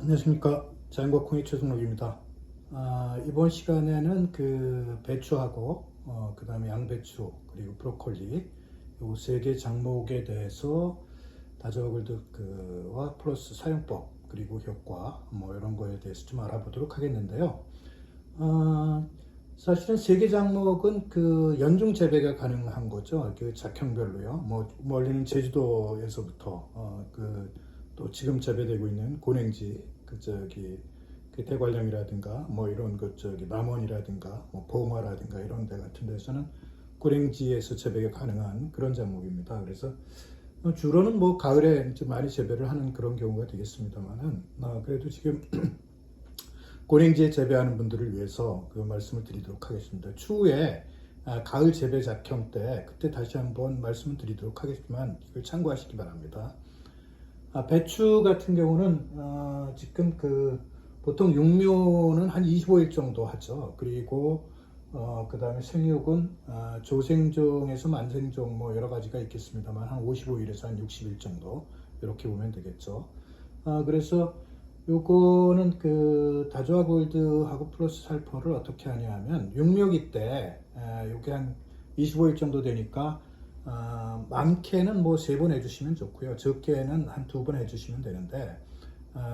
안녕하십니까. 자연과콩의 최승록입니다. 이번 시간에는 그 배추하고 그 다음에 양배추 그리고 브로콜리 요 세 개 작목에 대해서 다저골드와 플러스 사용법 그리고 효과 뭐 이런 거에 대해서 좀 알아보도록 하겠는데요. 사실은 세 개 작목은 그 연중 재배가 가능한 거죠. 그 작형별로요. 뭐 원래는 제주도에서부터 또 지금 재배되고 있는 고랭지 그 대관령이라든가 뭐 이런 남원이라든가 뭐 봉화라든가 이런 데 같은 데서는 고랭지에서 재배가 가능한 그런 작목입니다. 그래서 주로는 뭐 가을에 이제 많이 재배를 하는 그런 경우가 되겠습니다만은 그래도 지금 고랭지에 재배하는 분들을 위해서 그 말씀을 드리도록 하겠습니다. 추후에 가을 재배 작형 때 그때 다시 한번 말씀을 드리도록 하겠지만 이걸 참고하시기 바랍니다. 배추 같은 경우는 지금 보통 육묘는 한 25일 정도 하죠. 그리고 그 다음에 생육은 조생종에서 만생종 뭐 여러 가지가 있겠습니다만 한 55일에서 한 60일 정도 이렇게 보면 되겠죠. 그래서 요거는 그 다조아 골드하고 플러스 살포를 어떻게 하냐면 육묘기 때 요게 한 25일 정도 되니까 많게는 뭐 3번 해주시면 좋고요. 적게는 한 2번 해주시면 되는데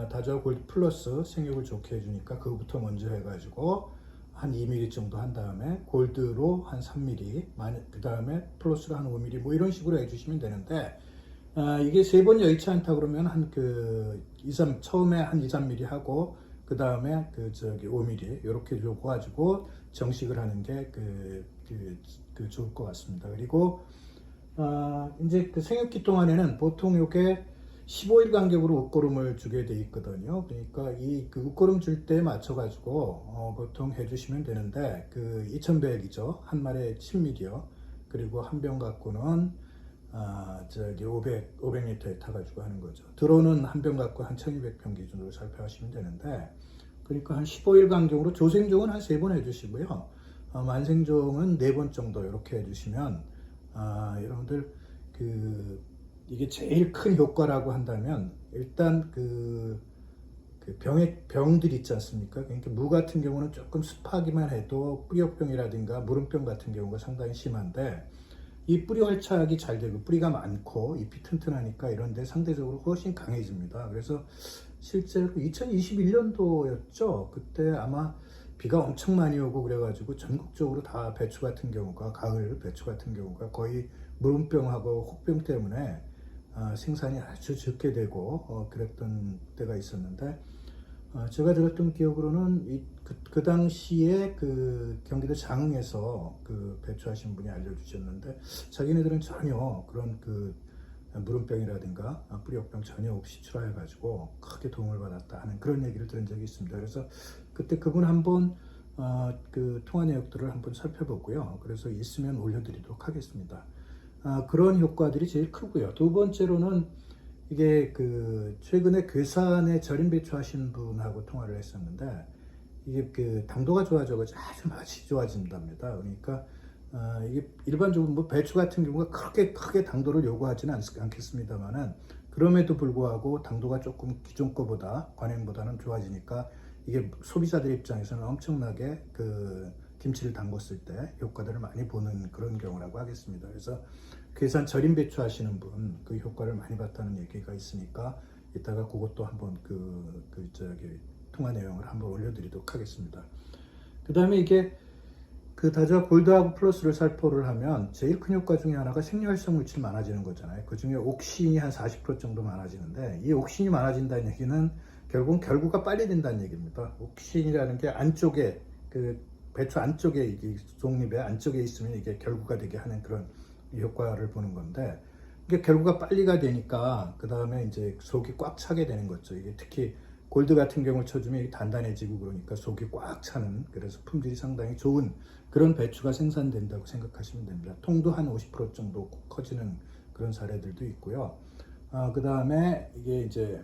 다저와 골드 플러스 생육을 좋게 해주니까 그거부터 먼저 해가지고 한 2mm 정도 한 다음에 골드로 한 3mm 그 다음에 플러스로 한 5mm 뭐 이런 식으로 해주시면 되는데 이게 3번 여의치 않다 그러면 처음에 한 2, 3mm 하고 그 다음에 5mm 이렇게 요거 가지고 정식을 하는 게 좋을 것 같습니다. 그리고 이제 그 생육기 동안에는 보통 요게 15일 간격으로 웃고름을 주게 돼 있거든요. 그러니까 그 웃고름 줄 때에 맞춰가지고 보통 해주시면 되는데 2100이죠. 한 마리에 10ml요. 그리고 한 병 갖고는 500리터에 타가지고 하는 거죠. 들어오는 한 병 갖고 한 1200평 기준으로 살펴하시면 되는데 그러니까 한 15일 간격으로 조생종은 한 3번 해주시고요. 만생종은 4번 정도 이렇게 해주시면 여러분들 이게 제일 큰 효과라고 한다면 일단 병들 있지 않습니까? 그러니까 무 같은 경우는 조금 습하기만 해도 뿌리옥병이라든가 무름병 같은 경우가 상당히 심한데 이 뿌리 활착이 잘 되고 뿌리가 많고 잎이 튼튼하니까 이런데 상대적으로 훨씬 강해집니다. 그래서 실제로 2021년도였죠. 그때 아마 비가 엄청 많이 오고 그래가지고 전국적으로 다 배추 같은 경우가 가을 배추 같은 경우가 거의 무름병하고 혹병 때문에 생산이 아주 적게 되고 그랬던 때가 있었는데 제가 들었던 기억으로는 그 당시에 경기도 장흥에서 배추하신 분이 알려주셨는데 자기네들은 전혀 그런 무름병이라든가 뿌리옥병 전혀 없이 출하해가지고 크게 도움을 받았다 하는 그런 얘기를 들은 적이 있습니다. 그래서 그때 그분 한번 통화 내역들을 한번 살펴보고요. 그래서 있으면 올려드리도록 하겠습니다. 그런 효과들이 제일 크고요. 두 번째로는 이게 최근에 괴산에 절임 배추 하신 분하고 통화를 했었는데 이게 당도가 좋아져가지고 아주 맛이 좋아진답니다. 그러니까 이게 일반적으로 뭐 배추 같은 경우가 크게 당도를 요구하지는 않겠습니다만은 그럼에도 불구하고 당도가 조금 기존 거보다 관행보다는 좋아지니까 이게 소비자들 입장에서는 엄청나게 김치를 담궜을 때 효과들을 많이 보는 그런 경우라고 하겠습니다. 그래서 괴산 절임 배추 하시는 분 그 효과를 많이 봤다는 얘기가 있으니까 이따가 그것도 한번 통화 내용을 한번 올려드리도록 하겠습니다. 그 다음에 이게 다저와 골드하고 플러스를 살포를 하면 제일 큰 효과 중에 하나가 생리활성 물질이 많아지는 거잖아요. 그 중에 옥신이 한 40% 정도 많아지는데 이 옥신이 많아진다는 얘기는 결국은 결구가 빨리 된다는 얘기입니다. 옥신이라는 게 안쪽에 배추 안쪽에 이게 종립의 안쪽에 있으면 이게 결구가 되게 하는 그런 효과를 보는 건데 이게 결구가 빨리가 되니까 그 다음에 이제 속이 꽉 차게 되는 거죠. 이게 특히 골드 같은 경우를 쳐주면 단단해지고 그러니까 속이 꽉 차는 그래서 품질이 상당히 좋은 그런 배추가 생산된다고 생각하시면 됩니다. 통도 한 50% 정도 커지는 그런 사례들도 있고요. 그 다음에 이게 이제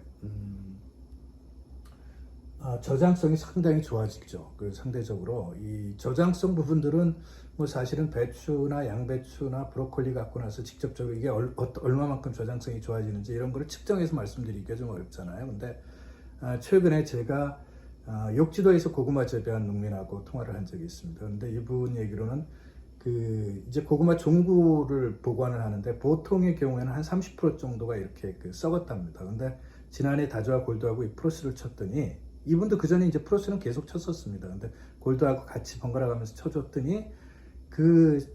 저장성이 상당히 좋아지죠. 상대적으로 이 저장성 부분들은 뭐 사실은 배추나 양배추나 브로콜리 갖고 나서 직접적으로 이게 얼마만큼 저장성이 좋아지는지 이런 거를 측정해서 말씀드리기가 좀 어렵잖아요. 근데 최근에 제가 욕지도에서 고구마 재배한 농민하고 통화를 한 적이 있습니다. 그런데 이분 얘기로는 이제 고구마 종구를 보관을 하는데 보통의 경우에는 한 30% 정도가 이렇게 썩었답니다. 근데 지난해 다조아 골드하고 이 프로스를 쳤더니 이분도 그 전에 이제 프로스는 계속 쳤었습니다. 근데 골드하고 같이 번갈아 가면서 쳐줬더니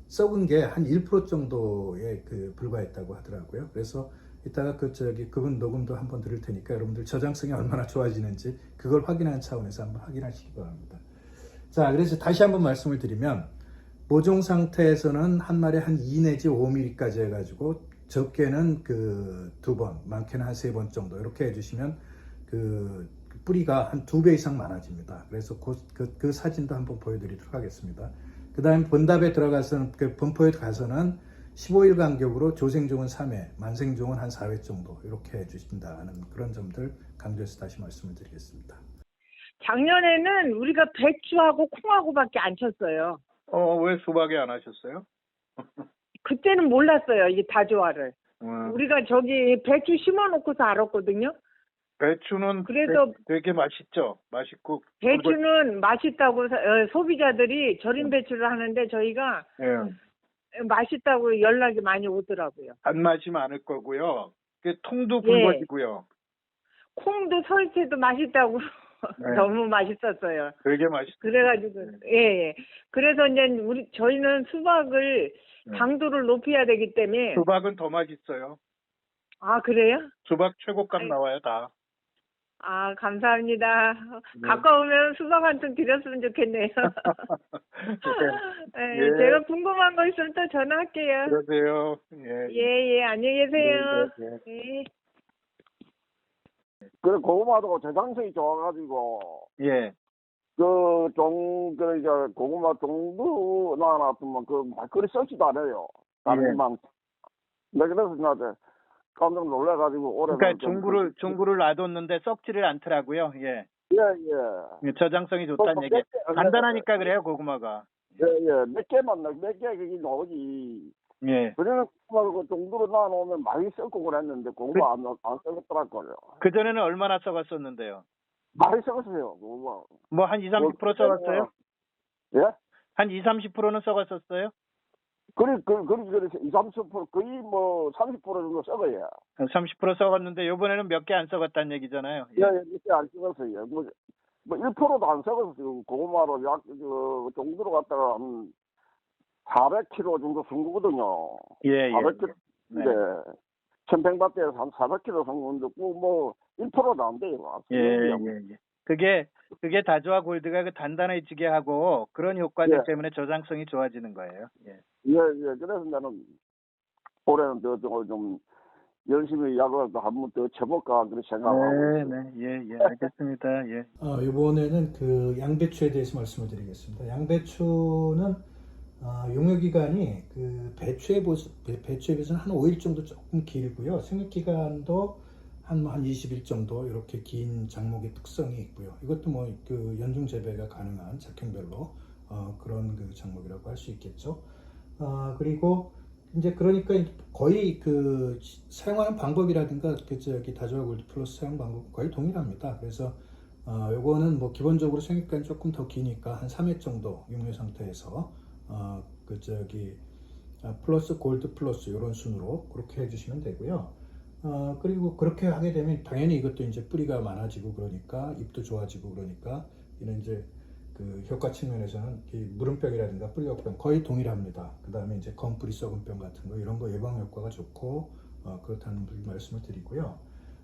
썩은 게 한 1% 정도에 불과했다고 하더라고요. 그래서 이따가 그분 녹음도 한번 들을 테니까 여러분들 저장성이 얼마나 좋아지는지 그걸 확인하는 차원에서 한번 확인하시기 바랍니다. 자, 그래서 다시 한번 말씀을 드리면 모종 상태에서는 한 마리에 한 2 내지 5mm까지 해가지고 적게는 2번, 많게는 한 3번 정도 이렇게 해주시면 뿌리가 한 2배 이상 많아집니다. 그래서 그 사진도 한번 보여드리도록 하겠습니다. 그 다음에 본답에 들어가서는 분포에 가서는 15일 간격으로 조생종은 3회, 만생종은 한 4회 정도 이렇게 해주신다는 그런 점들 강조해서 다시 말씀을 드리겠습니다. 작년에는 우리가 배추하고 콩하고밖에 안 쳤어요. 왜 수박에 안 하셨어요? 그때는 몰랐어요, 이 다조아를. 음. 우리가 저기 배추 심어놓고서 알았거든요. 배추는 그래서 되게 맛있죠? 맛있고. 배추는 맛있다고 소비자들이 절임 배추를 하는데 저희가 예. 맛있다고 연락이 많이 오더라고요. 단맛이 많을 거고요. 통도 예. 굵어지고요. 콩도 설태도 맛있다고 네. 너무 맛있었어요. 되게 맛있어요. 그래가지고 예. 그래서 이제 저희는 수박을 당도를 높여야 되기 때문에. 수박은 더 맛있어요. 아, 그래요? 수박 최고값 나와요, 다. 아, 감사합니다. 네. 가까우면 수박 한 통 드렸으면 좋겠네요. 네, 예. 제가 궁금한 거 있으면 또 전화할게요. 그러세요. 예. 예, 안녕히 계세요. 네. 예. 그 고구마도 저장성이 좋아가지고 예. 그러니까 고구마 종도 나왔으면 그리 썩지도 않아요. 다른 만. 네, 그래서 나한테 깜짝 놀라가지고 올해. 그러니까 중구를 놔뒀는데 썩지를 않더라고요. 예. 예. 저장성이 좋다는 얘기. 단단하니까 그래요, 고구마가. 예. 몇 개 그게 나오지. 예. 그래서 고구마 그 종도로 놔놓으면 많이 썩고 그랬는데 고구마 안 썩었더라고요. 그전에는 얼마나 썩었었는데요? 많이 썩었어요, 고구마. 뭐 한 20-30% 썩었어요? 예? 한 20-30%는 썩었었어요? 그래, 20-30%, 거의 30% 정도 썩어요. 30% 썩었는데 요번에는 몇 개 안 썩었다는 얘기잖아요. 예, 몇개 안 썩었어요. 1%도 안 썩었어요. 고구마로 정도로 갔다가 한 400kg 정도 선 거거든요. 예. 400kg. 네. 네. 천평밭에서 한 400kg 선 건데, 1%도 안 돼요. 예. 그게 다조아 골드가 단단해지게 하고 그런 효과들 예. 때문에 저장성이 좋아지는 거예요. 예. 그래서 나는 올해는 좀 열심히 약을 한번 더 쳐볼까 그런 생각을 하고 있어요. 예, 알겠습니다. 예. 이번에는 양배추에 대해서 말씀을 드리겠습니다. 양배추는 용효기간이 배추에 비해서는 한 5일 정도 조금 길고요. 생육기간도 한 20일 정도 이렇게 긴 작목의 특성이 있고요. 이것도 연중 재배가 가능한 작형별로 그런 작목이라고 할 수 있겠죠. 그리고 이제 그러니까 거의 사용하는 방법이라든가 다조아 골드 플러스 사용 방법 거의 동일합니다. 그래서 요거는 기본적으로 생육기간이 조금 더 기니까 한 3회 정도 육류 상태에서 플러스 골드 플러스 이런 순으로 그렇게 해주시면 되고요. 그리고 그렇게 하게 되면 당연히 이것도 이제 뿌리가 많아지고 그러니까 잎도 좋아지고 그러니까 이런 이제 효과 측면에서는 무름병이라든가 뿌리역병 거의 동일합니다. 그 다음에 이제 검뿌리 썩은병 같은 거 이런 거 예방 효과가 좋고 그렇다는 말씀을 드리고요.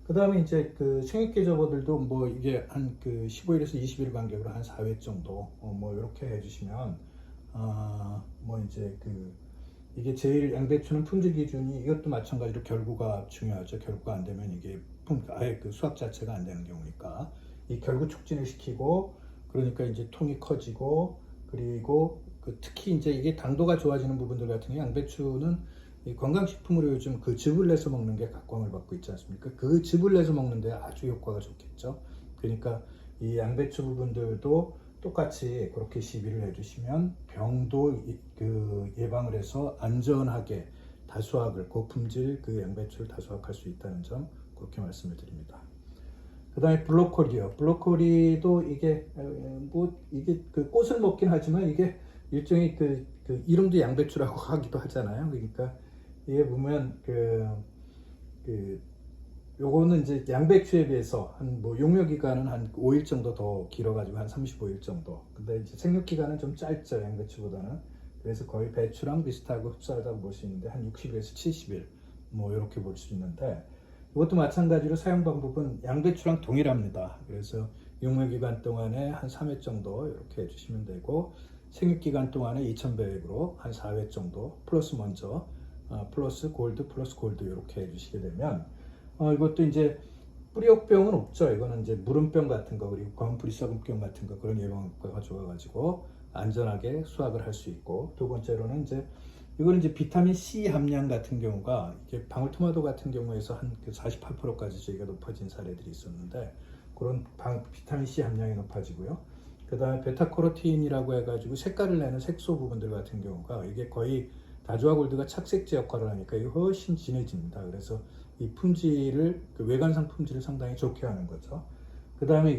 그 다음에 이제 생육계 접어들도 이게 한 15일에서 20일 간격으로 한 4회 정도 이렇게 해주시면 이게 제일 양배추는 품질 기준이 이것도 마찬가지로 결구가 중요하죠. 결구가 안 되면 이게 아예 수확 자체가 안 되는 경우니까 이 결구 촉진을 시키고 그러니까 이제 통이 커지고 그리고 특히 이제 이게 당도가 좋아지는 부분들 같은 경우 양배추는 이 건강식품으로 요즘 즙을 내서 먹는 게 각광을 받고 있지 않습니까? 그 즙을 내서 먹는데 아주 효과가 좋겠죠. 그러니까 이 양배추 부분들도 똑같이 그렇게 시비를 해주시면 병도 예방을 해서 안전하게 다수확을 고품질 양배추를 다수확할 수 있다는 점 그렇게 말씀을 드립니다. 그다음에 브로콜리요. 브로콜리도 이게 이게 그 꽃을 먹긴 하지만 이게 일종의 그 이름도 양배추라고 하기도 하잖아요. 그러니까 이게 보면 요거는 이제 양배추에 비해서 한 뭐 용료 기간은 한 5일 정도 더 길어가지고 한 35일 정도. 근데 이제 생육 기간은 좀 짧죠, 양배추보다는. 그래서 거의 배추랑 비슷하고 흡사하다고 볼 수 있는데 한 60일에서 70일 뭐 이렇게 볼 수 있는데, 이것도 마찬가지로 사용 방법은 양배추랑 동일합니다. 그래서 용료 기간 동안에 한 3회 정도 이렇게 해주시면 되고, 생육 기간 동안에 2000배액으로 한 4회 정도 플러스 먼저 플러스 골드 이렇게 해주시게 되면, 이것도 이제 뿌리옥병은 없죠. 이거는 이제 무름병 같은 거, 그리고 검뿌리 썩은병 같은 거, 그런 예방 효과가 좋아가지고 안전하게 수확을 할 수 있고, 두 번째로는 이제 이거는 이제 비타민 C 함량 같은 경우가 이게 방울토마토 같은 경우에서 한 48%까지 저희가 높아진 사례들이 있었는데, 그런 비타민 C 함량이 높아지고요. 그 다음에 베타카로틴이라고 해가지고 색깔을 내는 색소 부분들 같은 경우가 이게 거의 다주아 골드가 착색제 역할을 하니까 이게 훨씬 진해집니다. 그래서 이 품질을, 그 외관상 품질을 상당히 좋게 하는 거죠. 그 다음에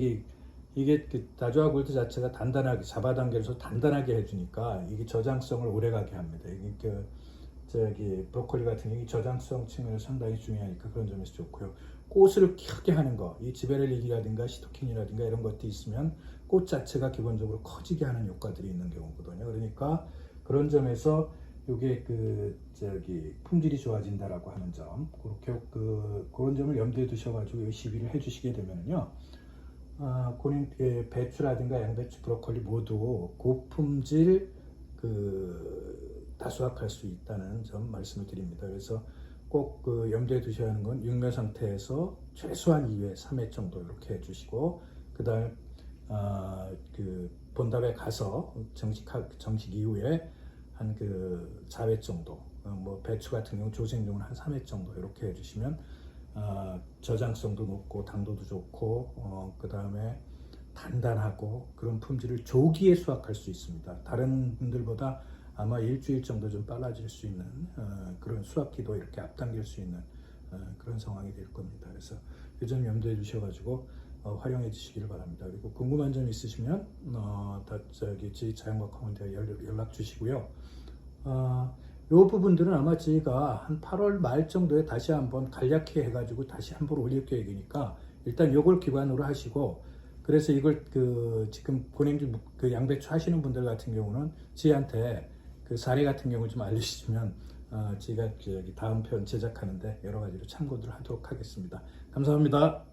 이게 그 다주아 골드 자체가 단단하게 잡아당겨서 단단하게 해주니까 이게 저장성을 오래가게 합니다. 이게 브로콜리 같은 경우 저장성 측면에서 상당히 중요하니까 그런 점에서 좋고요. 꽃을 크게 하는 거, 이 지베렐린이라든가 시토킨이라든가 이런 것도 있으면 꽃 자체가 기본적으로 커지게 하는 효과들이 있는 경우거든요. 그러니까 그런 점에서 이게 품질이 좋아진다라고 하는 점, 그렇게 그런 점을 염두에 두셔가지고 시비를 해주시게 되면요, 배추라든가 양배추, 브로콜리 모두 고품질 다 수확할 수 있다는 점 말씀을 드립니다. 그래서 꼭 염두에 두셔야 하는 건 육묘 상태에서 최소한 2회, 3회 정도 이렇게 해주시고, 그 다음에 본답에 가서 정식 이후에 한 4회 정도, 뭐 배추 같은 경우 조생용은 한 3회 정도 이렇게 해주시면 저장성도 높고 당도도 좋고 그 다음에 단단하고 그런 품질을 조기에 수확할 수 있습니다. 다른 분들보다 아마 일주일 정도 좀 빨라질 수 있는 그런 수확기도 이렇게 앞당길 수 있는 그런 상황이 될 겁니다. 그래서 그 점 염두에 두셔가지고 활용해 주시기를 바랍니다. 그리고 궁금한 점 있으시면 저희 자연과학 학원에 연락 주시고요. 이 부분들은 아마 저희가 한 8월 말 정도에 다시 한번 간략히 해가지고 다시 한번 올릴 계획이니까 일단 요걸 기반으로 하시고, 그래서 이걸 지금 고냉지 양배추 하시는 분들 같은 경우는 저희한테 사례 같은 경우 좀 알려주시면 저희가 다음 편 제작하는데 여러 가지로 참고를 하도록 하겠습니다. 감사합니다.